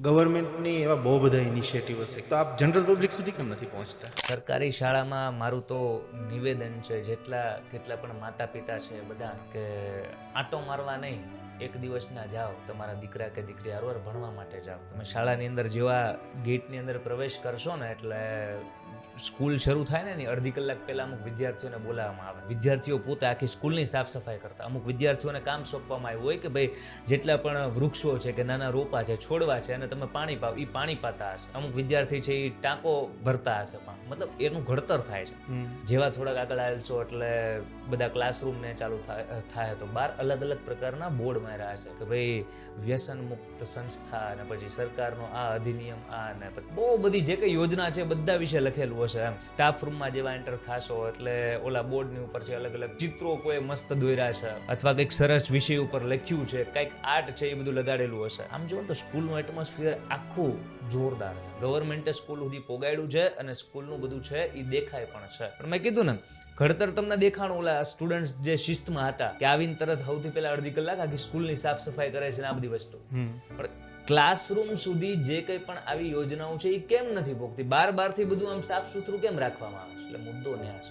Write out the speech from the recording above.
ગવર્મેન્ટની એવા બહુ બધા ઇનિશિયેટિવ હશે, તો આપ જનરલ પબ્લિક સુધી કેમ નથી પહોંચતા? સરકારી શાળામાં મારું તો નિવેદન છે, કેટલા પણ માતા પિતા છે બધા, કે આંટો મારવા નહીં, એક દિવસના જાઓ, તમારા દીકરા કે દીકરી હારવાર ભણવા માટે જાઓ. તમે શાળાની અંદર જેવા ગેટની અંદર પ્રવેશ કરશો ને, એટલે સ્કૂલ શરૂ થાય ને એની અડધી કલાક પહેલા અમુક વિદ્યાર્થીઓને બોલાવવામાં આવે. વિદ્યાર્થીઓ પોતે આખી સ્કૂલની સાફ સફાઈ કરતા. અમુક વિદ્યાર્થીઓને કામ સોંપવામાં આવ્યું હોય કે ભાઈ જેટલા પણ વૃક્ષો છે કે નાના રોપા છે, છોડવા છે, અને તમે પાણી પાવ, એ પાણી પાતા હશે. અમુક વિદ્યાર્થી છે એ ટાંકો ભરતા હશે, પણ મતલબ એનું ઘડતર થાય છે. જેવા થોડાક આગળ આવેલશો એટલે બધા ક્લાસરૂમને ચાલુ થાય તો બહાર અલગ અલગ પ્રકારના બોર્ડ માર્યા છે કે ભાઈ વ્યસન મુક્ત સંસ્થા, અને પછી સરકારનો આ અધિનિયમ, આ ને બહુ બધી જે કઈ યોજના છે બધા વિશે લખેલું હશે. એમ સ્ટાફ રૂમમાં જેવા એન્ટર થશો એટલે ઓલા બોર્ડની ઉપર છે અલગ અલગ ચિત્રો કોઈ મસ્ત દોર્યા છે, અથવા કંઈક સરસ વિષય ઉપર લખ્યું છે, કંઈક આર્ટ છે, એ બધું લગાડેલું હશે. આમ જુઓ તો સ્કૂલનું એટમોસ્ફિયર આખું જોરદાર છે. ગવર્મેન્ટે સ્કૂલ સુધી પોગાડ્યું છે અને સ્કૂલનું બધું છે એ દેખાય પણ છે. પણ મેં કીધું ને, ઘડતર તમને દેખાણું. ઓલા સ્ટુડન્ટ્સ જે શિસ્તમાં હતા કે આવીને તરત સૌથી પહેલા અડધી કલાક આખી સ્કૂલની સાફ સફાઈ કરે છે ને આ બધી વસ્તુ. પણ ક્લાસરૂમ સુધી જે કંઈ પણ આવી યોજનાઓ છે એ કેમ નથી પહોંચતી? બારથી બધું આમ સાફ સુથરું કેમ રાખવામાં આવે છે? એટલે મુદ્દો ન્યા છે.